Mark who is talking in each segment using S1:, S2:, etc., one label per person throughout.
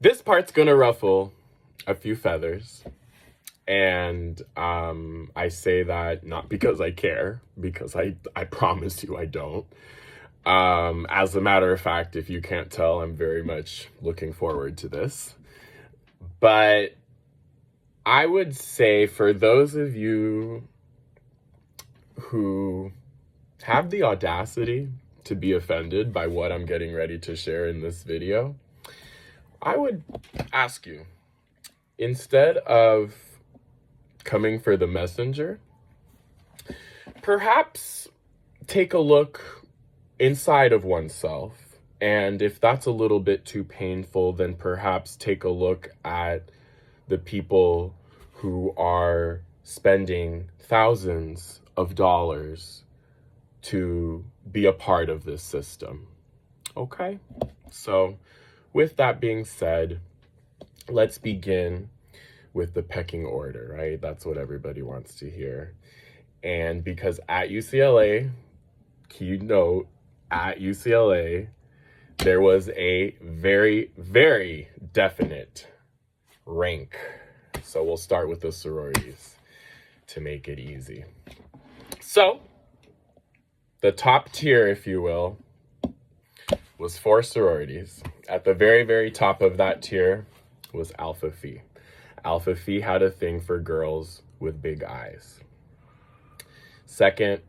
S1: This part's gonna ruffle a few feathers. And I say that not because I care, because I promise you I don't. As a matter of fact, if you can't tell, I'm very much looking forward to this. But I would say for those of you who have the audacity to be offended by what I'm getting ready to share in this video, I would ask you, instead of coming for the messenger, perhaps take a look inside of oneself. And if that's a little bit too painful, then perhaps take a look at the people who are spending thousands of dollars to be a part of this system. Okay? So, with that being said, let's begin with the pecking order, right? That's what everybody wants to hear. And because at UCLA, key note, at UCLA, there was a very, very definite rank. So we'll start with the sororities to make it easy. So the top tier, if you will, was 4 sororities. At the very, very top of that tier was Alpha Phi. Alpha Phi had a thing for girls with big eyes. Second,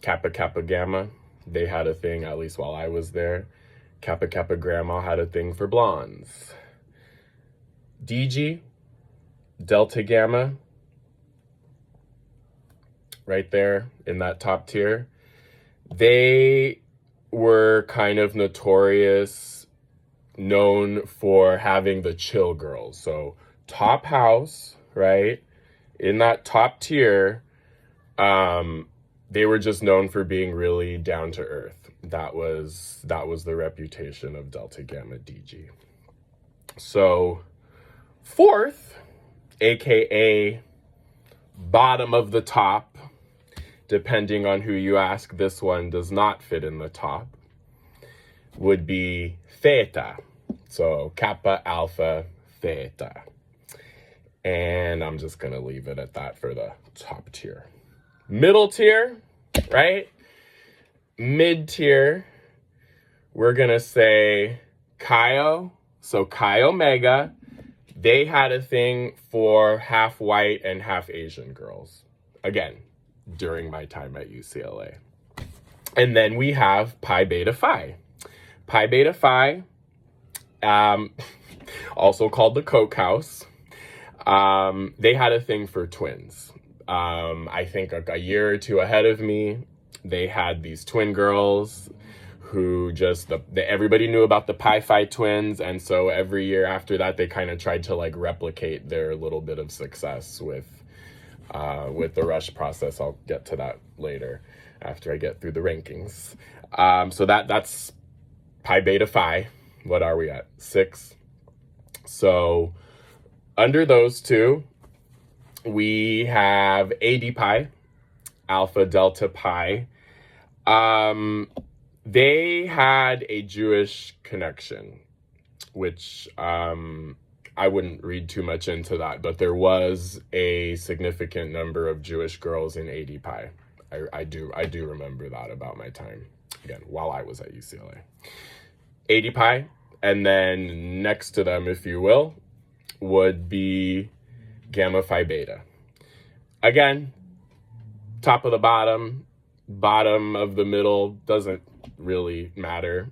S1: Kappa Kappa Gamma. They had a thing, at least while I was there. Kappa Kappa Grandma had a thing for blondes. DG, Delta Gamma, right there in that top tier. They were kind of notorious, known for having the chill girls. So top house, right? In that top tier, they were just known for being really down to earth. That was the reputation of Delta Gamma DG. So fourth, aka bottom of the top, depending on who you ask, this one does not fit in the top, would be Theta. So Kappa, Alpha, Theta. And I'm just going to leave it at that for the top tier. Middle tier, right? Mid tier, we're going to say Chi. So Chi Omega, they had a thing for half white and half Asian girls. Again, during my time at UCLA. And then we have Pi Beta Phi. Pi Beta Phi, also called the Coke House. They had a thing for twins. I think a year or two ahead of me, they had these twin girls who just, everybody knew about the Pi Phi twins. And so every year after that, they kind of tried to like replicate their little bit of success with the rush process. I'll get to that later after I get through the rankings. So that's Pi Beta Phi. What are we at? 6. So under those two, we have AD Pi, Alpha Delta Pi. They had a Jewish connection, which I wouldn't read too much into that, but there was a significant number of Jewish girls in AD Pi. I do remember that about my time, again, while I was at UCLA. AD Pi, and then next to them, if you will, would be Gamma Phi Beta. Again, top of the bottom of the middle, doesn't really matter.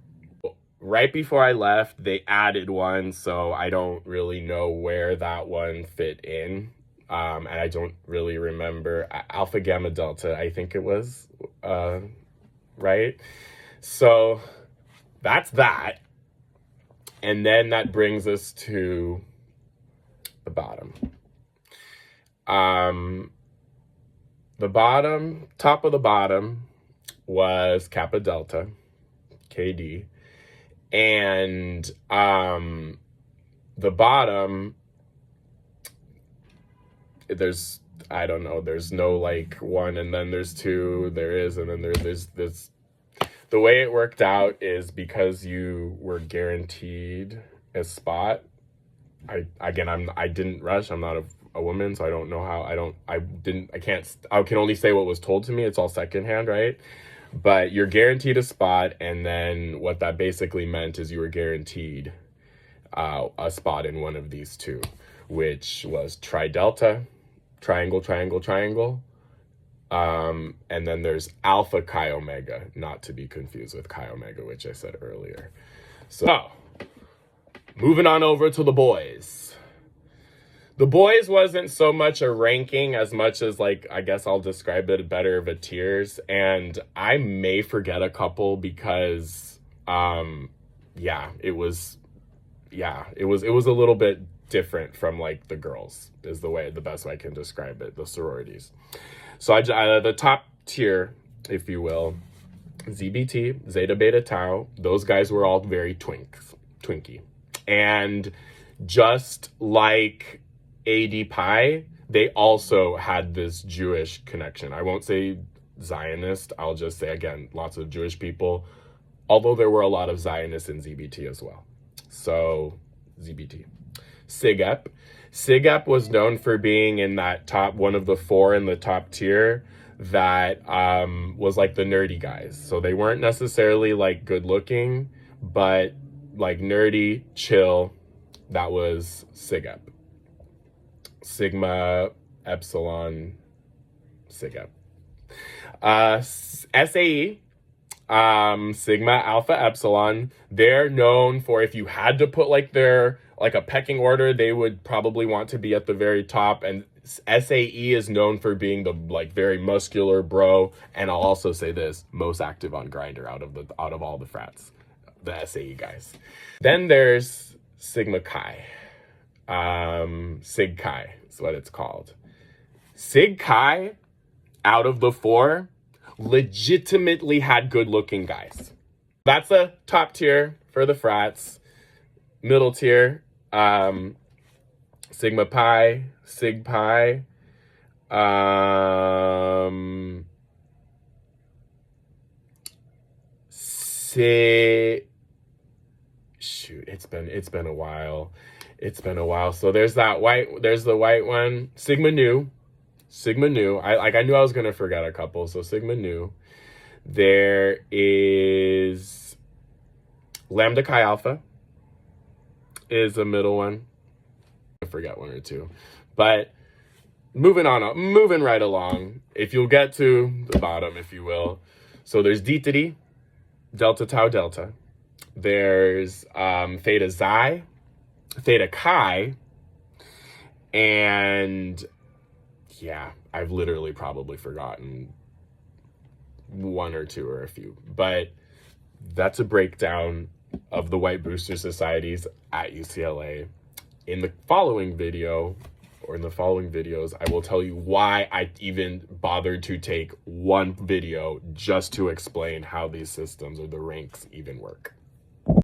S1: Right before I left, they added one, so I don't really know where that one fit in. And I don't really remember. Alpha Gamma Delta, I think it was, right? So that's that. And then that brings us to the bottom. The bottom, top of the bottom was Kappa Delta, KD. And the bottom, there's, I don't know, there's no like 1 and then there's 2, there is, and then there's this. The way it worked out is because you were guaranteed a spot I didn't rush. I'm not a woman, so I don't know how. I can only say what was told to me. It's all secondhand, right? But you're guaranteed a spot, and then what that basically meant is you were guaranteed a spot in one of these two, which was Tri Delta, triangle, triangle, triangle. And then there's Alpha Chi Omega, not to be confused with Chi Omega, which I said earlier. So, moving on over to the boys. The boys wasn't so much a ranking as much as, like, I guess I'll describe it better of a tiers. And I may forget a couple because, it was a little bit different from, like, the girls is the best way I can describe it, the sororities. So the top tier, if you will, ZBT, Zeta Beta Tau, those guys were all very twinky. And just like AD Pi, they also had this Jewish connection. I won't say Zionist. I'll just say, again, lots of Jewish people, although there were a lot of Zionists in ZBT as well. So ZBT. SIGEP. SIGEP was known for being in that top, one of the four in the top tier that was like the nerdy guys. So they weren't necessarily like good looking, but like nerdy, chill. That was SIGEP. Sigma, Epsilon, SIGEP. SAE, Sigma, Alpha, Epsilon. They're known for, if you had to put like their like a pecking order, they would probably want to be at the very top. And SAE is known for being the like very muscular bro. And I'll also say this, most active on Grindr out of all the frats, the SAE guys. Then there's Sigma Chi. Sig Chi is what it's called. Sig Chi, out of the four, legitimately had good looking guys. That's the top tier for the frats. Middle tier, Sigma Pi, Sig Pi, it's been a while. So there's the white one, Sigma Nu. I knew I was gonna forget a couple, so Sigma Nu. There is Lambda Chi Alpha is a middle one. I forgot one or two. But moving right along, if you'll get to the bottom, if you will. So there's Dtity, Delta Tau Delta. There's Theta Xi, Theta Chi, and yeah, I've literally probably forgotten one or two or a few. But that's a breakdown of the white booster societies at UCLA. In the following video, or in the following videos, I will tell you why I even bothered to take one video just to explain how these systems or the ranks even work.